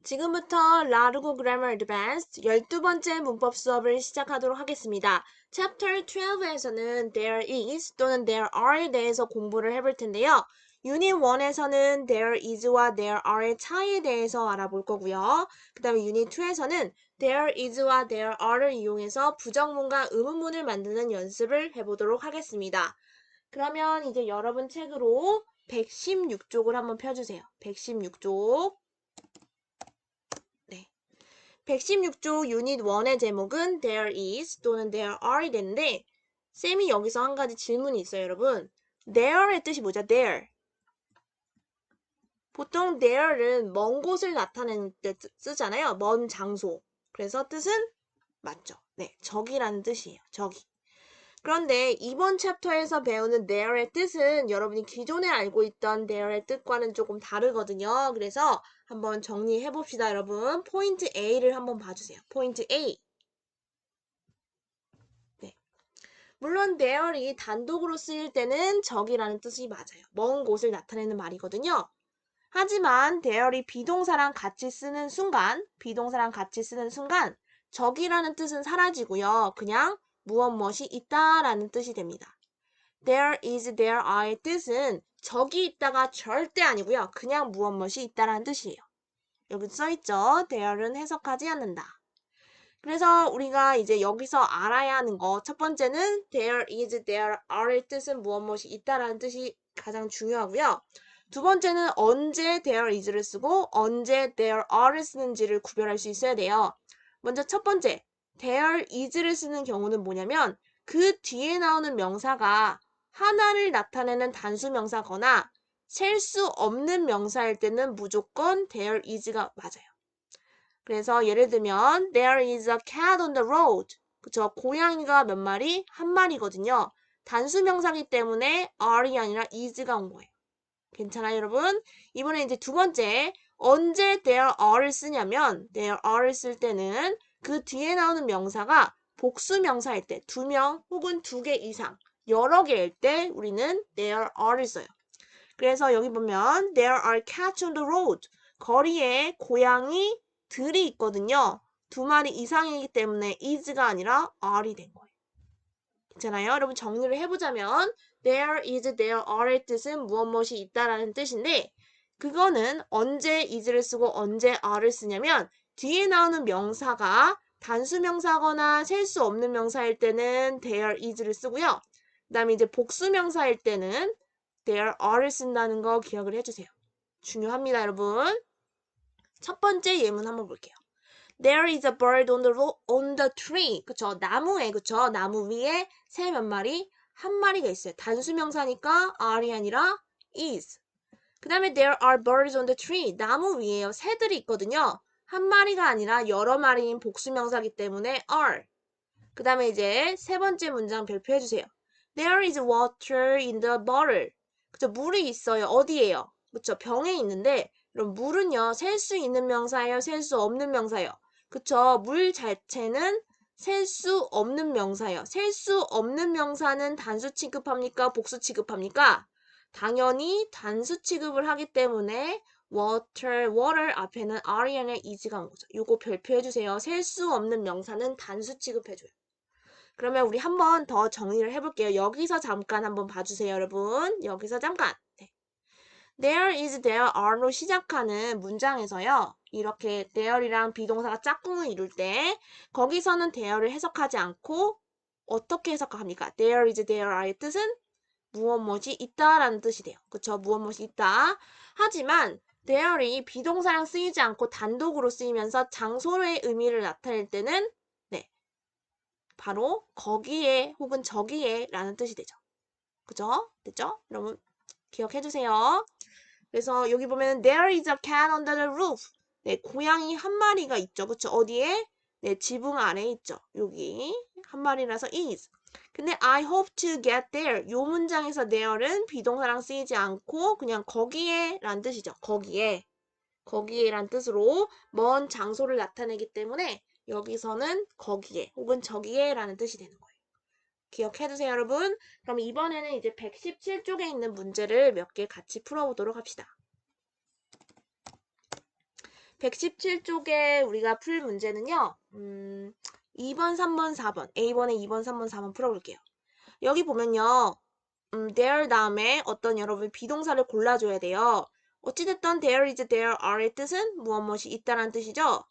지금부터 라르고 그래머 어드밴스드 12번째 문법 수업을 시작하도록 하겠습니다. Chapter 12에서는 there is 또는 there are에 대해서 공부를 해볼 텐데요. Unit 1에서는 there is와 there are의 차이에 대해서 알아볼 거고요. 그 다음에 Unit 2에서는 there is와 there are를 이용해서 부정문과 의문문을 만드는 연습을 해보도록 하겠습니다. 그러면 이제 여러분 책으로 116쪽을 한번 펴주세요. 116쪽. 116쪽 유닛 1의 제목은 there is 또는 there are이 되는데 쌤이 여기서 한 가지 질문이 있어요, 여러분. there의 뜻이 뭐죠? there. 보통 there는 먼 곳을 나타내는 때 쓰잖아요. 먼 장소. 그래서 뜻은 맞죠. 네, 저기라는 뜻이에요. 저기. 그런데 이번 챕터에서 배우는 there의 뜻은 여러분이 기존에 알고 있던 there의 뜻과는 조금 다르거든요. 그래서 한번 정리해 봅시다, 여러분. 포인트 A를 한번 봐주세요. 포인트 A. 네. 물론 there이 단독으로 쓰일 때는 저기라는 뜻이 맞아요. 먼 곳을 나타내는 말이거든요. 하지만 there이 비동사랑 같이 쓰는 순간, 저기라는 뜻은 사라지고요. 그냥 무엇 있다라는 뜻이 됩니다. there is, there are의 뜻은 저기 있다가 절대 아니고요. 그냥 무엇 있다라는 뜻이에요. 여기 써있죠. there는 해석하지 않는다. 그래서 우리가 이제 여기서 알아야 하는 거, 첫 번째는 there is, there are의 뜻은 무엇 있다라는 뜻이 가장 중요하고요. 두 번째는 언제 there is를 쓰고 언제 there are를 쓰는지를 구별할 수 있어야 돼요. 먼저 첫 번째, there is를 쓰는 경우는 뭐냐면 그 뒤에 나오는 명사가 하나를 나타내는 단수 명사거나 셀 수 없는 명사일 때는 무조건 there is가 맞아요. 그래서 예를 들면 there is a cat on the road. 그쵸? 고양이가 몇 마리? 한 마리거든요. 단수 명사기 때문에 are이 아니라 is가 온 거예요. 괜찮아요, 여러분? 이번에 이제 두 번째, 언제 there are를 쓰냐면 there are를 쓸 때는 그 뒤에 나오는 명사가 복수 명사일 때, 2명 혹은 2개 이상, 여러 개일 때 우리는 there are를 써요. 그래서 여기 보면 there are cats on the road. 거리에 고양이들이 있거든요. 2마리 이상이기 때문에 is가 아니라 are이 된 거예요. 괜찮아요? 여러분 정리를 해보자면 there is, there are의 뜻은 무엇이 있다라는 뜻인데 그거는 언제 is를 쓰고 언제 are를 쓰냐면 뒤에 나오는 명사가 단수 명사거나 셀 수 없는 명사일 때는 there is를 쓰고요. 그 다음에 이제 복수 명사일 때는 there are를 쓴다는 거 기억을 해주세요. 중요합니다, 여러분. 첫 번째 예문 한번 볼게요. There is a bird on the tree. 그쵸? 나무에, 그쵸? 나무 위에 새 몇 마리? 한 마리가 있어요. 단수 명사니까 are이 아니라 is. 그 다음에 there are birds on the tree. 나무 위에요. 새들이 있거든요. 한 마리가 아니라 여러 마리인 복수 명사기 때문에 are. 그 다음에 이제 세 번째 문장 발표해 주세요. There is water in the bottle. 그쵸? 물이 있어요. 어디에요? 그쵸? 병에 있는데 그럼 물은요. 셀 수 있는 명사예요? 셀 수 없는 명사예요? 그쵸? 물 자체는 셀 수 없는 명사예요. 셀 수 없는 명사는 단수 취급합니까? 복수 취급합니까? 당연히 단수 취급을 하기 때문에 water 앞에는 are이 아니라 is가 온 거죠. 요거 발표해 주세요. 셀 수 없는 명사는 단수 취급해줘요. 그러면 우리 한 번 더 정리를 해볼게요. 여기서 잠깐 한번 봐주세요, 여러분. 여기서 잠깐. 네. There is, there are로 시작하는 문장에서요. 이렇게 there이랑 비동사가 짝꿍을 이룰 때 거기서는 there를 해석하지 않고 어떻게 해석합니까? There is, there are의 뜻은 무엇이 있다라는 뜻이 돼요. 그쵸? 무엇이 있다. 하지만 there이 비동사랑 쓰이지 않고 단독으로 쓰이면서 장소의 의미를 나타낼 때는 네, 바로 거기에 혹은 저기에 라는 뜻이 되죠. 그죠? 됐죠? 여러분 기억해 주세요. 그래서 여기 보면 there is a cat under the roof. 네, 고양이 한 마리가 있죠. 그쵸? 어디에? 네, 지붕 아래에 있죠. 여기 한 마리라서 is. 근데 I hope to get there. 요 문장에서 there는 비동사랑 쓰이지 않고 그냥 거기에 라는 뜻이죠. 거기에. 거기에란 뜻으로 먼 장소를 나타내기 때문에 여기서는 거기에 혹은 저기에 라는 뜻이 되는 거예요. 기억해두세요, 여러분. 그럼 이번에는 이제 117쪽에 있는 문제를 몇 개 같이 풀어보도록 합시다. 117쪽에 우리가 풀 문제는요. 2번, 3번, 4번. A번에 2번, 3번, 4번 풀어볼게요. 여기 보면요. there 다음에 어떤 여러분 비동사를 골라줘야 돼요. 어찌됐든 there is, there are의 뜻은 무엇이 있다라는 뜻이죠.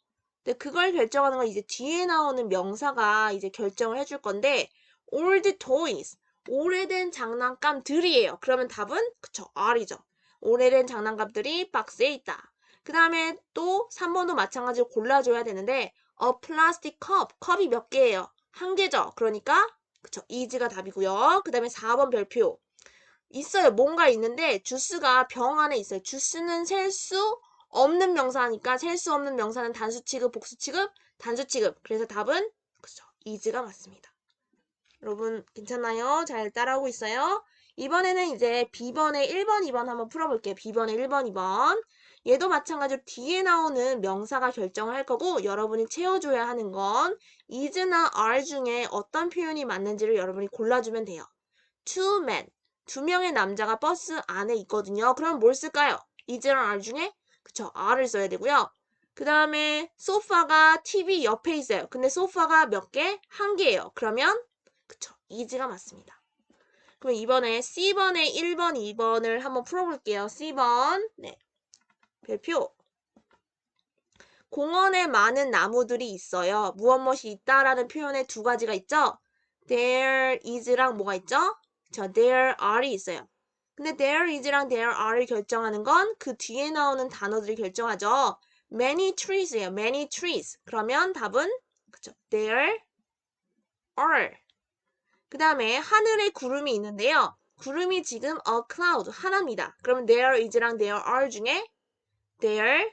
근데 그걸 결정하는 건 이제 뒤에 나오는 명사가 이제 결정을 해줄 건데 old toys, 오래된 장난감들이에요. 그러면 답은 그쵸, are이죠. 오래된 장난감들이 박스에 있다. 그 다음에 또 3번도 마찬가지로 골라줘야 되는데 a plastic cup, 컵이 몇 개예요? 한 개죠. 그러니까 그쵸, is가 답이고요. 그 다음에 4번 별표. 있어요. 뭔가 있는데 주스가 병 안에 있어요. 주스는 셀 수 없는 명사니까 셀 수 없는 명사는 단수 취급, 복수 취급, 단수 취급. 그래서 답은 그쵸, is가 맞습니다. 여러분 괜찮나요? 잘 따라오고 있어요? 이번에는 이제 B번에 1번, 2번 한번 풀어볼게요. B번에 1번, 2번. 얘도 마찬가지로 뒤에 나오는 명사가 결정을 할 거고 여러분이 채워줘야 하는 건 is나 are 중에 어떤 표현이 맞는지를 여러분이 골라주면 돼요. two men, 두 명의 남자가 버스 안에 있거든요. 그럼 뭘 쓸까요? is랑 are 중에 그쵸, are를 써야 되고요. 그 다음에 소파가 TV 옆에 있어요. 근데 소파가 몇 개? 한 개예요. 그러면 그쵸, is가 맞습니다. 그럼 이번에 C번에 1번, 2번을 한번 풀어볼게요. C번. 네. 별표. 공원에 많은 나무들이 있어요. 무엇이 있다라는 표현에 두 가지가 있죠? There is랑 뭐가 있죠? there are이 있어요. 근데 there is랑 there are를 결정하는 건 그 뒤에 나오는 단어들이 결정하죠. Many trees예요. Many trees. 그러면 답은 그쵸, there are. 그 다음에 하늘에 구름이 있는데요. 구름이 지금 a cloud, 하나입니다. 그러면 there is랑 there are 중에 there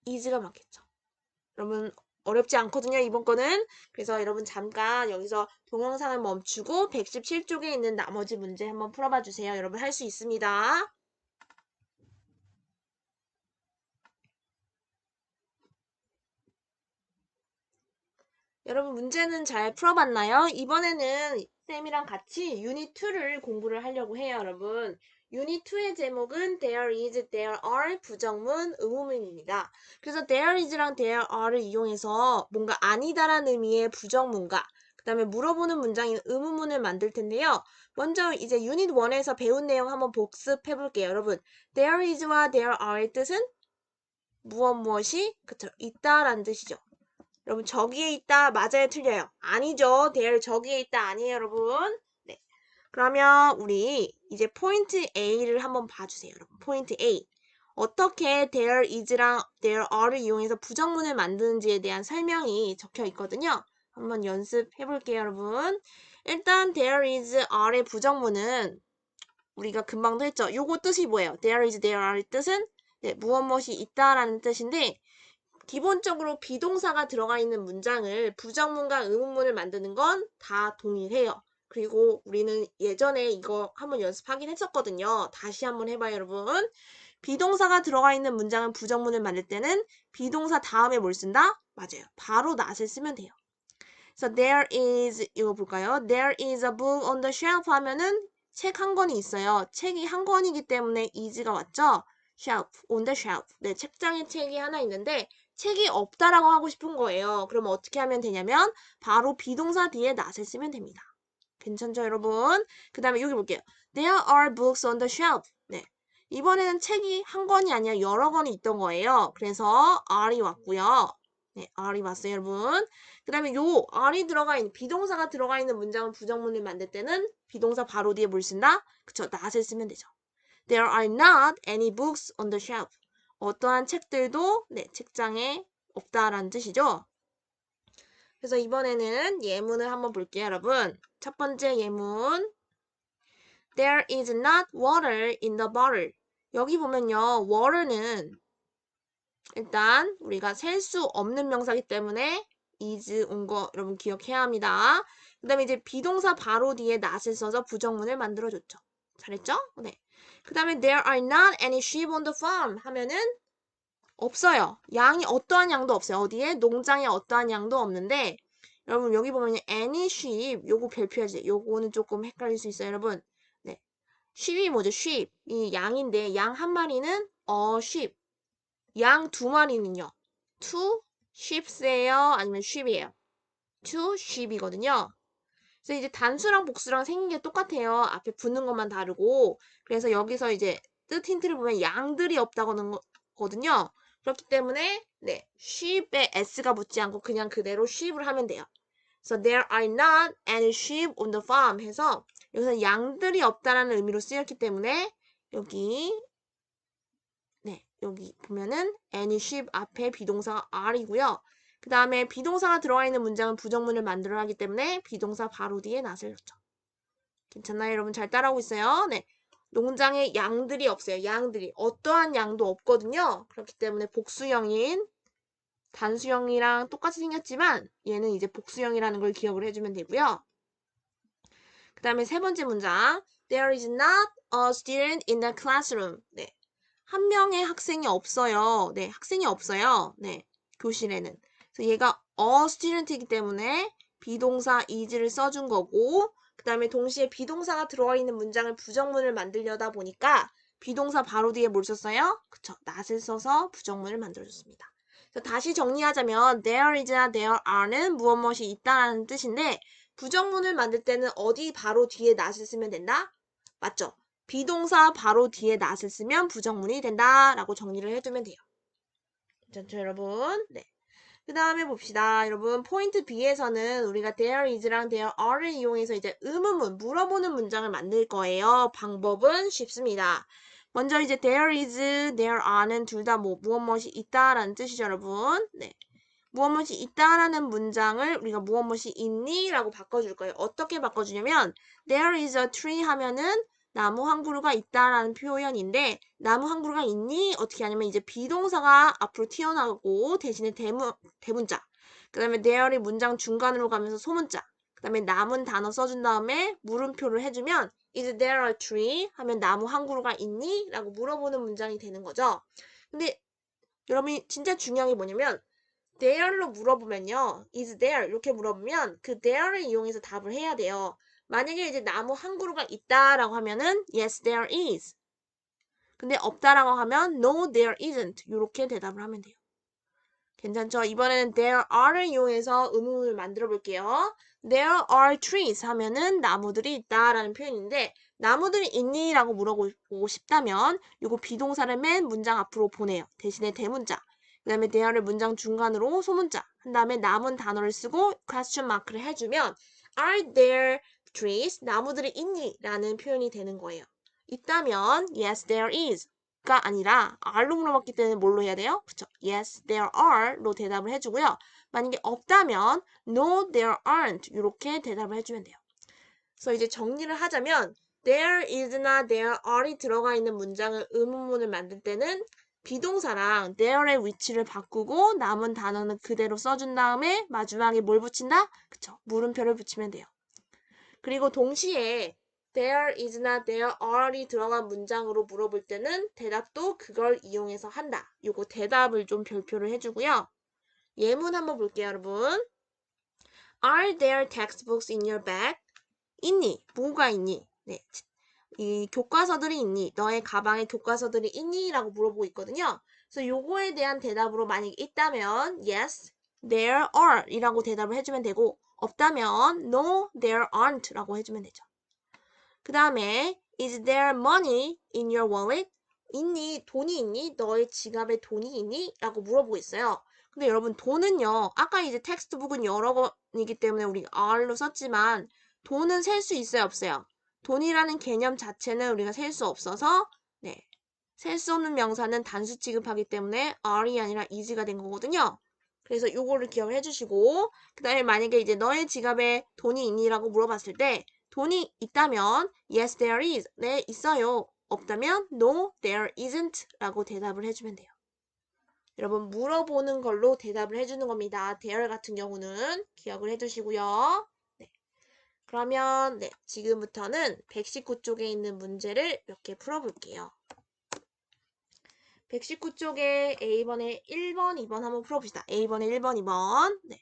is가 맞겠죠. 여러분 어렵지 않거든요. 이번 거는. 그래서 여러분 잠깐 여기서 동영상을 멈추고 117쪽에 있는 나머지 문제 한번 풀어봐 주세요. 여러분 할 수 있습니다. 여러분 문제는 잘 풀어봤나요? 이번에는 쌤이랑 같이 유닛 2를 공부를 하려고 해요, 여러분. 유닛 2의 제목은 there is, there are 부정문, 의문문입니다. 그래서 there is랑 there are를 이용해서 뭔가 아니다라는 의미의 부정문과 그 다음에 물어보는 문장인 의문문을 만들 텐데요. 먼저 이제 유닛 1에서 배운 내용 한번 복습해 볼게요, 여러분. there is와 there are의 뜻은 무엇이 그쵸, 있다라는 뜻이죠. 여러분 저기에 있다 맞아요 틀려요? 아니죠. there 저기에 있다 아니에요 여러분. 네. 그러면 우리 이제 포인트 A를 한번 봐주세요 여러분. 포인트 A. 어떻게 there is랑 there are를 이용해서 부정문을 만드는지에 대한 설명이 적혀 있거든요. 한번 연습해 볼게요 여러분. 일단 there is are의 부정문은 우리가 금방도 했죠. 요거 뜻이 뭐예요? there is there are의 뜻은 네, 무엇이 있다라는 뜻인데 기본적으로 비동사가 들어가 있는 문장을 부정문과 의문문을 만드는 건 다 동일해요. 그리고 우리는 예전에 이거 한번 연습하긴 했었거든요. 다시 한번 해봐요, 여러분. 비동사가 들어가 있는 문장은 부정문을 만들 때는 비동사 다음에 뭘 쓴다? 맞아요. 바로 not을 쓰면 돼요. 그래서 there is, 이거 볼까요? There is a book on the shelf 하면은 책 한 권이 있어요. 책이 한 권이기 때문에 is가 왔죠? shelf, on the shelf. 네, 책장에 책이 하나 있는데 책이 없다라고 하고 싶은 거예요. 그러면 어떻게 하면 되냐면 바로 비동사 뒤에 not을 쓰면 됩니다. 괜찮죠, 여러분? 그 다음에 여기 볼게요. There are books on the shelf. 네. 이번에는 책이 한 권이 아니라 여러 권이 있던 거예요. 그래서 are이 왔고요. 네, are이 왔어요, 여러분. 그 다음에 요 are이 들어가 있는 비동사가 들어가 있는 문장을 부정문을 만들 때는 비동사 바로 뒤에 뭘 쓴다? 그쵸, not을 쓰면 되죠. There are not any books on the shelf. 어떠한 책들도 네, 책장에 없다라는 뜻이죠. 그래서 이번에는 예문을 한번 볼게요, 여러분. 첫 번째 예문. There is not water in the bottle. 여기 보면요, water는 일단 우리가 셀 수 없는 명사이기 때문에 is 온 거 여러분 기억해야 합니다. 그 다음에 이제 비동사 바로 뒤에 not을 써서 부정문을 만들어줬죠. 잘했죠? 네. 그 다음에 there are not any sheep on the farm 하면은 없어요. 양이 어떠한 양도 없어요. 어디에? 농장에 어떠한 양도 없는데 여러분 여기 보면 any sheep 요거 별표야지. 요거는 조금 헷갈릴 수 있어요, 여러분. 네. sheep이 뭐죠? sheep. 이 양인데 양 한 마리는 a sheep. 양 두 마리는요. two sheeps예요? 아니면 sheep이에요? two sheep이거든요. 그래서 이제 단수랑 복수랑 생긴 게 똑같아요. 앞에 붙는 것만 다르고. 그래서 여기서 이제 뜻 힌트를 보면 양들이 없다고 하는 거거든요. 그렇기 때문에 네, sheep에 s가 붙지 않고 그냥 그대로 sheep을 하면 돼요. So there are not any sheep on the farm 해서 여기서 양들이 없다라는 의미로 쓰였기 때문에 여기 네, 여기 보면은 any sheep 앞에 비동사가 are이고요. 그 다음에 비동사가 들어가 있는 문장은 부정문을 만들어야 하기 때문에 비동사 바로 뒤에 not을 넣죠. 괜찮나요, 여러분? 잘 따라오고 있어요? 네. 농장에 양들이 없어요. 양들이. 어떠한 양도 없거든요. 그렇기 때문에 복수형인 단수형이랑 똑같이 생겼지만 얘는 이제 복수형이라는 걸 기억을 해주면 되고요. 그 다음에 세 번째 문장. There is not a student in the classroom. 네. 한 명의 학생이 없어요. 네, 학생이 없어요. 네, 교실에는. 그래서 얘가 a student이기 때문에 비동사 is를 써준 거고, 그 다음에 동시에 비동사가 들어가 있는 문장을 부정문을 만들려다 보니까 비동사 바로 뒤에 뭘 썼어요? 그쵸, not을 써서 부정문을 만들어줬습니다. 그래서 다시 정리하자면 there is나 there are는 무엇 무엇이 있다라는 뜻인데 부정문을 만들 때는 어디 바로 뒤에 not을 쓰면 된다? 맞죠? 비동사 바로 뒤에 not을 쓰면 부정문이 된다라고 정리를 해두면 돼요. 괜찮죠, 여러분? 네. 그 다음에 봅시다. 여러분, 포인트 B에서는 우리가 there is랑 there are를 이용해서 이제 의문문, 물어보는 문장을 만들 거예요. 방법은 쉽습니다. 먼저 이제 there is, there are는 둘 다 무엇 무엇이 있다라는 뜻이죠, 여러분. 네. 무엇 무엇이 있다라는 문장을 우리가 무엇 무엇이 있니? 라고 바꿔줄 거예요. 어떻게 바꿔주냐면 there is a tree 하면은 나무 한 그루가 있다라는 표현인데 나무 한 그루가 있니? 어떻게 하냐면 이제 비동사가 앞으로 튀어나오고 대신에 대문자 그 다음에 there이 문장 중간으로 가면서 소문자 그 다음에 남은 단어 써준 다음에 물음표를 해주면 is there a tree? 하면 나무 한 그루가 있니? 라고 물어보는 문장이 되는 거죠. 근데 여러분이 진짜 중요한 게 뭐냐면 there로 물어보면요. is there 이렇게 물어보면 그 there를 이용해서 답을 해야 돼요. 만약에 이제 나무 한 그루가 있다라고 하면은 yes there is. 근데 없다라고 하면 no there isn't. 이렇게 대답을 하면 돼요. 괜찮죠? 이번에는 there are를 이용해서 의문문을 만들어 볼게요. There are trees 하면은 나무들이 있다라는 표현인데 나무들이 있니? 라고 물어보고 싶다면 이거 비동사를 맨 문장 앞으로 보내요. 대신에 대문자. 그 다음에 there를 문장 중간으로 소문자. 한 다음에 남은 단어를 쓰고 question mark를 해주면 Are there trees? 나무들이 있니? 라는 표현이 되는 거예요. 있다면 yes there is. 가 아니라 are로 물어봤기 때문에 뭘로 해야 돼요? 그쵸? Yes, there are로 대답을 해주고요. 만약에 없다면 No, there aren't 이렇게 대답을 해주면 돼요. 그래서 이제 정리를 하자면 there is나 there are이 들어가 있는 문장을 의문문을 만들 때는 비동사랑 there의 위치를 바꾸고 남은 단어는 그대로 써준 다음에 마지막에 뭘 붙인다? 그쵸? 물음표를 붙이면 돼요. 그리고 동시에 there is나 there are이 들어간 문장으로 물어볼 때는 대답도 그걸 이용해서 한다. 요거 대답을 좀 별표를 해주고요. 예문 한번 볼게요, 여러분. Are there textbooks in your bag? 있니? 뭐가 있니? 네. 이 교과서들이 있니? 너의 가방에 교과서들이 있니? 라고 물어보고 있거든요. 그래서 요거에 대한 대답으로 만약에 있다면 yes, there are 이라고 대답을 해주면 되고 없다면 no, there aren't 라고 해주면 되죠. 그 다음에 is there money in your wallet? 있니? 돈이 있니? 너의 지갑에 돈이 있니? 라고 물어보고 있어요. 근데 여러분 돈은요. 아까 이제 텍스트북은 여러 권이기 때문에 우리가 are로 썼지만 돈은 셀 수 있어요? 없어요? 돈이라는 개념 자체는 우리가 셀 수 없어서 네. 셀 수 없는 명사는 단수 취급하기 때문에 are이 아니라 is가 된 거거든요. 그래서 요거를 기억을 해주시고 그 다음에 만약에 이제 너의 지갑에 돈이 있니? 라고 물어봤을 때 돈이 있다면 yes there is. 네 있어요. 없다면 no there isn't 라고 대답을 해주면 돼요. 여러분 물어보는 걸로 대답을 해주는 겁니다. there 같은 경우는 기억을 해두시고요. 네. 그러면 네 지금부터는 119쪽에 있는 문제를 몇 개 풀어볼게요. 119쪽에 A번에 1번, 2번 한번 풀어봅시다. A번에 1번, 2번. 네.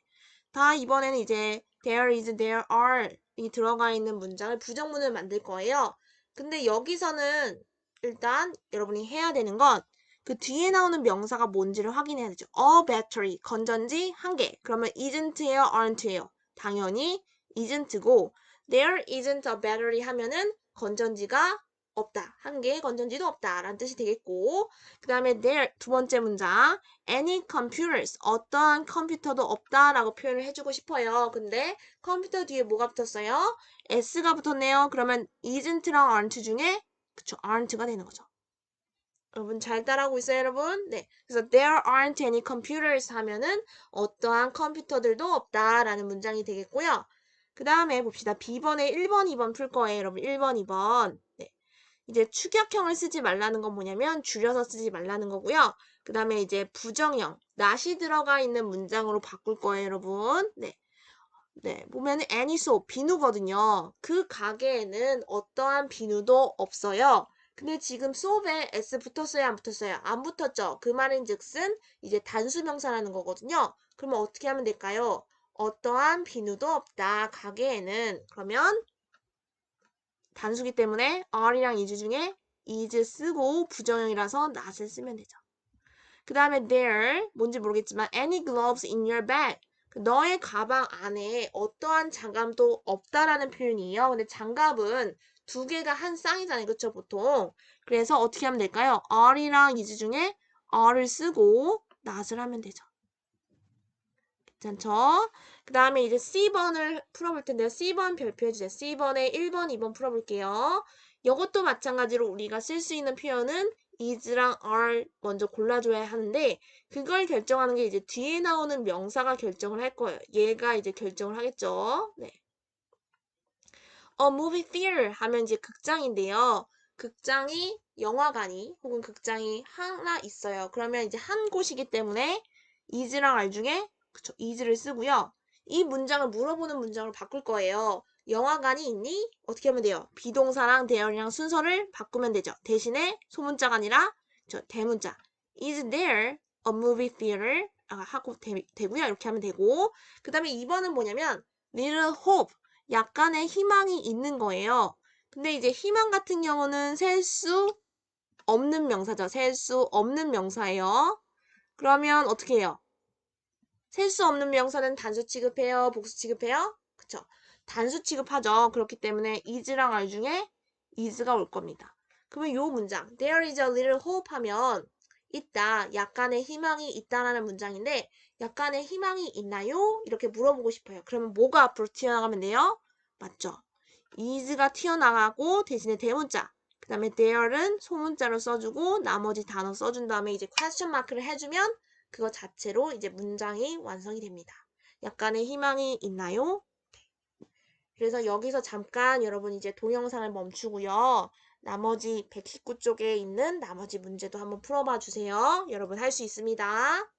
다 이번에는 이제 there is, there are 이 들어가 있는 문장을 부정문을 만들 거예요. 근데 여기서는 일단 여러분이 해야 되는 건 그 뒤에 나오는 명사가 뭔지를 확인해야 되죠. A battery, 건전지 1개. 그러면 isn't예요, aren't예요? 당연히 isn't고 there isn't a battery 하면은 건전지가 없다. 1개의 건전지도 없다. 라는 뜻이 되겠고 그 다음에 there 두 번째 문장 any computers, 어떠한 컴퓨터도 없다 라고 표현을 해주고 싶어요. 근데 컴퓨터 뒤에 뭐가 붙었어요? s가 붙었네요. 그러면 isn't랑 aren't 중에 그쵸, aren't가 되는 거죠. 여러분 잘 따라하고 있어요, 여러분? 네. 그래서 there aren't any computers 하면은 어떠한 컴퓨터들도 없다라는 문장이 되겠고요. 그 다음에 봅시다. B번에 1번, 2번 풀 거예요, 여러분. 1번, 2번. 네. 이제 축약형을 쓰지 말라는 건 뭐냐면 줄여서 쓰지 말라는 거고요. 그 다음에 이제 부정형, not이 들어가 있는 문장으로 바꿀 거예요, 여러분. 네. 네, 보면은 any so 비누거든요. 그 가게에는 어떠한 비누도 없어요. 근데 지금 soap에 s 붙었어요, 안 붙었어요? 안 붙었죠. 그 말인즉슨 이제 단수명사라는 거거든요. 그러면 어떻게 하면 될까요? 어떠한 비누도 없다. 가게에는 그러면 단수기 때문에 are이랑 is 중에 is 쓰고 부정형이라서 not을 쓰면 되죠. 그 다음에 there 뭔지 모르겠지만 any gloves in your bag 너의 가방 안에 어떠한 장갑도 없다라는 표현이에요. 근데 장갑은 두 개가 한 쌍이잖아요. 그쵸 보통. 그래서 어떻게 하면 될까요? are이랑 is 중에 are를 쓰고 not을 하면 되죠. 괜찮죠? 그 다음에 이제 C번을 풀어볼 텐데요. C번 별표해주세요. C번에 1번, 2번 풀어볼게요. 이것도 마찬가지로 우리가 쓸 수 있는 표현은 is랑 are 먼저 골라줘야 하는데 그걸 결정하는 게 이제 뒤에 나오는 명사가 결정을 할 거예요. 얘가 이제 결정을 하겠죠. 네. movie theater 하면 이제 극장인데요. 극장이 영화관이 혹은 극장이 하나 있어요. 그러면 이제 한 곳이기 때문에 is랑 are 중에 그쵸, is를 쓰고요. 이 문장을 물어보는 문장으로 바꿀 거예요. 영화관이 있니? 어떻게 하면 돼요? 비동사랑 there이랑 순서를 바꾸면 되죠. 대신에 소문자가 아니라 대문자. Is there a movie theater? 하고 되고요. 이렇게 하면 되고 그 다음에 2번은 뭐냐면 little hope. 약간의 희망이 있는 거예요. 근데 이제 희망 같은 경우는 셀 수 없는 명사죠. 셀 수 없는 명사예요. 그러면 어떻게 해요? 셀 수 없는 명사는 단수 취급해요? 복수 취급해요? 그쵸? 단수 취급하죠. 그렇기 때문에 is랑 are 중에 is가 올 겁니다. 그러면 요 문장 there is a little hope 하면 있다. 약간의 희망이 있다라는 문장인데 약간의 희망이 있나요? 이렇게 물어보고 싶어요. 그러면 뭐가 앞으로 튀어나가면 돼요? 맞죠? is가 튀어나가고 대신에 대문자 그 다음에 there는 소문자로 써주고 나머지 단어 써준 다음에 이제 question 마크를 해주면 그거 자체로 이제 문장이 완성이 됩니다. 약간의 희망이 있나요? 그래서 여기서 잠깐 여러분 이제 동영상을 멈추고요. 나머지 119쪽에 있는 나머지 문제도 한번 풀어봐 주세요. 여러분 할 수 있습니다.